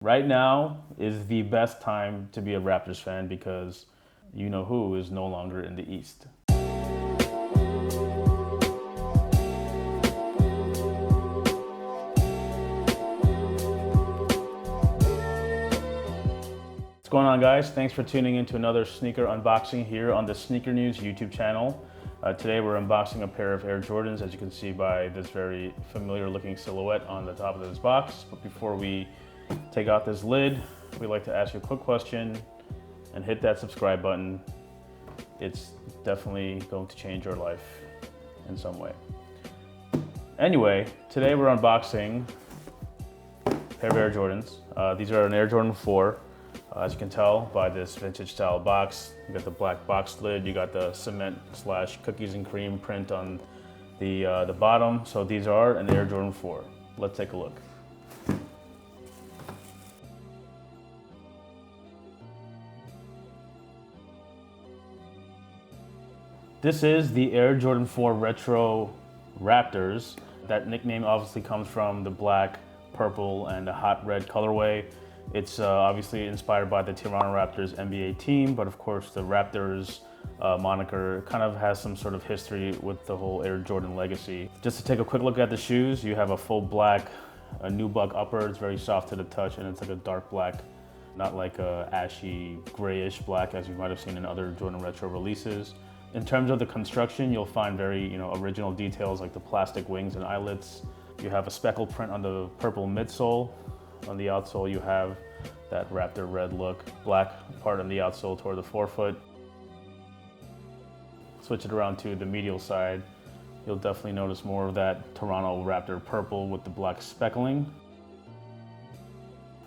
Right now is the best time to be a Raptors fan because you know who is no longer in the East. What's going on, guys? Thanks for tuning in to another sneaker unboxing here on the Sneaker News YouTube channel. Today we're unboxing a pair of Air Jordans, as you can see by this very familiar looking silhouette on the top of this box. But before we take out this lid, we'd like to ask you a quick question and hit that subscribe button. It's definitely going to change your life in some way. Anyway, today we're unboxing a pair of Air Jordans. These are an Air Jordan 4. As you can tell by this vintage style box, you got the black box lid, you got the cement / cookies and cream print on the bottom. So these are an Air Jordan 4. Let's take a look. This is the Air Jordan 4 Retro Raptors. That nickname obviously comes from the black, purple, and the hot red colorway. It's obviously inspired by the Toronto Raptors NBA team, but of course the Raptors moniker kind of has some sort of history with the whole Air Jordan legacy. Just to take a quick look at the shoes, you have a full black, a nubuck upper. It's very soft to the touch, and it's like a dark black, not like a ashy grayish black as you might have seen in other Jordan Retro releases. In terms of the construction, you'll find very original details like the plastic wings and eyelets. You have a speckled print on the purple midsole. On the outsole, you have that Raptor red look, black part on the outsole toward the forefoot. Switch it around to the medial side. You'll definitely notice more of that Toronto Raptor purple with the black speckling.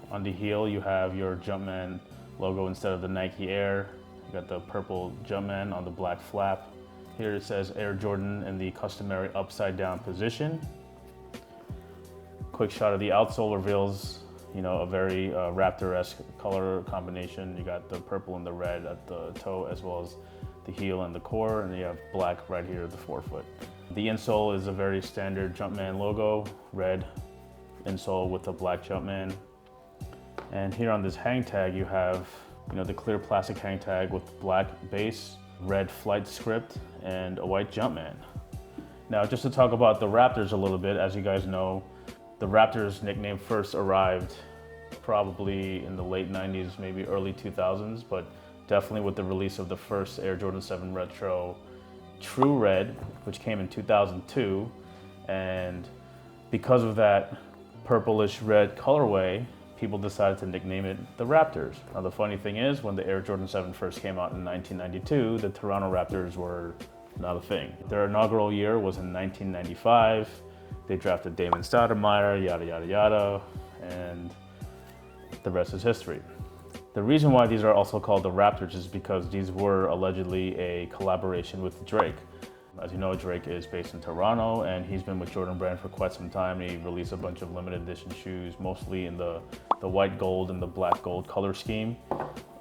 On the heel, you have your Jumpman logo instead of the Nike Air. You got the purple Jumpman on the black flap. Here it says Air Jordan in the customary upside down position. Quick shot of the outsole reveals, a very Raptor-esque color combination. You got the purple and the red at the toe, as well as the heel and the core, and you have black right here at the forefoot. The insole is a very standard Jumpman logo, red insole with a black Jumpman. And here on this hang tag, you have the clear plastic hang tag with black base, red flight script, and a white Jumpman. Now, just to talk about the Raptors a little bit, as you guys know, the Raptors nickname first arrived probably in the late 90s, maybe early 2000s, but definitely with the release of the first Air Jordan 7 Retro True Red, which came in 2002. And because of that purplish red colorway, people decided to nickname it the Raptors. Now, the funny thing is, when the Air Jordan 7 first came out in 1992, the Toronto Raptors were not a thing. Their inaugural year was in 1995. They drafted Damon Stoudemire, yada, yada, yada, and the rest is history. The reason why these are also called the Raptors is because these were allegedly a collaboration with Drake. As you know, Drake is based in Toronto, and he's been with Jordan Brand for quite some time. He released a bunch of limited edition shoes, mostly in the white gold and the black gold color scheme.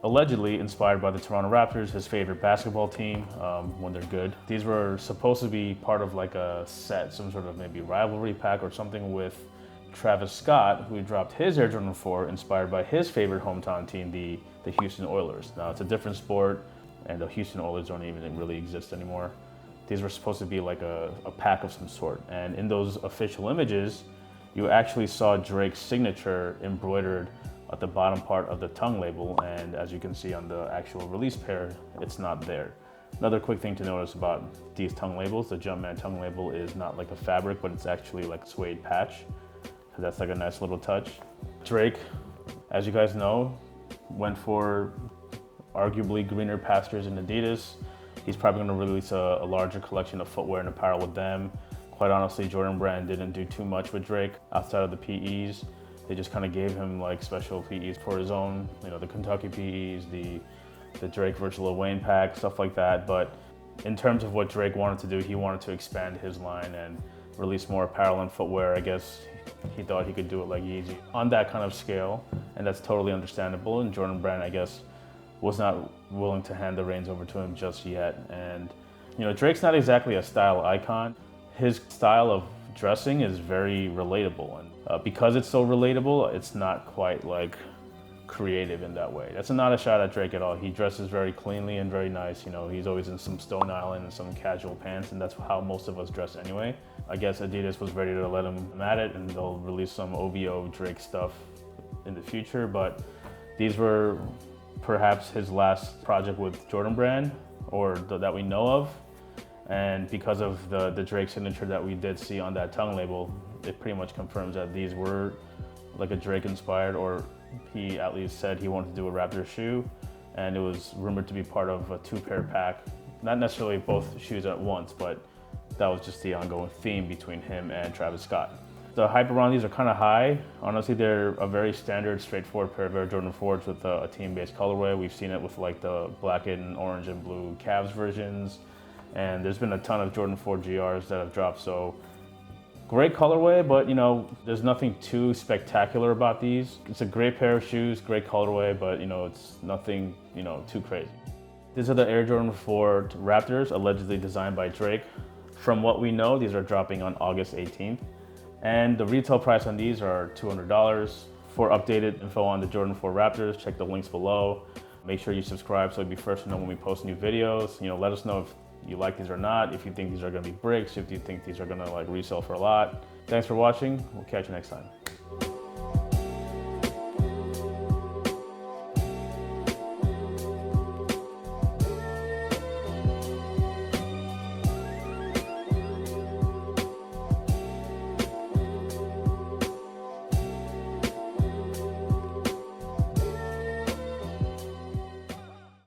Allegedly inspired by the Toronto Raptors, his favorite basketball team, when they're good. These were supposed to be part of like a set, some sort of maybe rivalry pack or something with Travis Scott, who dropped his Air Jordan 4 inspired by his favorite hometown team, the Houston Oilers. Now, it's a different sport, and the Houston Oilers don't even really exist anymore. These were supposed to be like a pack of some sort. And in those official images, you actually saw Drake's signature embroidered at the bottom part of the tongue label, and as you can see on the actual release pair, it's not there. Another quick thing to notice about these tongue labels, the Jumpman tongue label is not like a fabric, but it's actually like suede patch. So that's like a nice little touch. Drake, as you guys know, went for arguably greener pastures in Adidas. He's probably gonna release a larger collection of footwear and apparel with them. Quite honestly, Jordan Brand didn't do too much with Drake outside of the PEs. They just kind of gave him like special PEs for his own, the Kentucky PEs, the Drake versus Lil Wayne pack, stuff like that. But in terms of what Drake wanted to do, he wanted to expand his line and release more apparel and footwear. I guess he thought he could do it like Yeezy on that kind of scale, and that's totally understandable. And Jordan Brand, I guess, was not willing to hand the reins over to him just yet. And Drake's not exactly a style icon. His style of dressing is very relatable, and because it's so relatable, it's not quite like creative in that way. That's not a shot at Drake at all. He dresses very cleanly and very nice. You know, he's always in some Stone Island and some casual pants, and that's how most of us dress anyway. I guess Adidas was ready to let him at it, and they'll release some OVO Drake stuff in the future, but these were perhaps his last project with Jordan Brand, or that we know of. And because of the Drake signature that we did see on that tongue label, it pretty much confirms that these were like a Drake inspired, or he at least said he wanted to do a Raptor shoe, and it was rumored to be part of a 2-pair pack. Not necessarily both shoes at once, but that was just the ongoing theme between him and Travis Scott. The hype around these are kind of high. Honestly, they're a very standard, straightforward pair of Air Jordan 4s with a team-based colorway. We've seen it with like the black and orange and blue Cavs versions, and there's been a ton of Jordan 4 GRs that have dropped, so great colorway, but you know, there's nothing too spectacular about these. It's a great pair of shoes, great colorway, but you know, it's nothing, you know, too crazy. These are the Air Jordan 4 Raptors, allegedly designed by Drake. From what we know, these are dropping on August 18th. And the retail price on these are $200. For updated info on the Jordan 4 Raptors, check the links below. Make sure you subscribe so you'll be first to know when we post new videos. You know, let us know if you like these or not, if you think these are gonna be bricks, if you think these are gonna like resell for a lot. Thanks for watching. We'll catch you next time.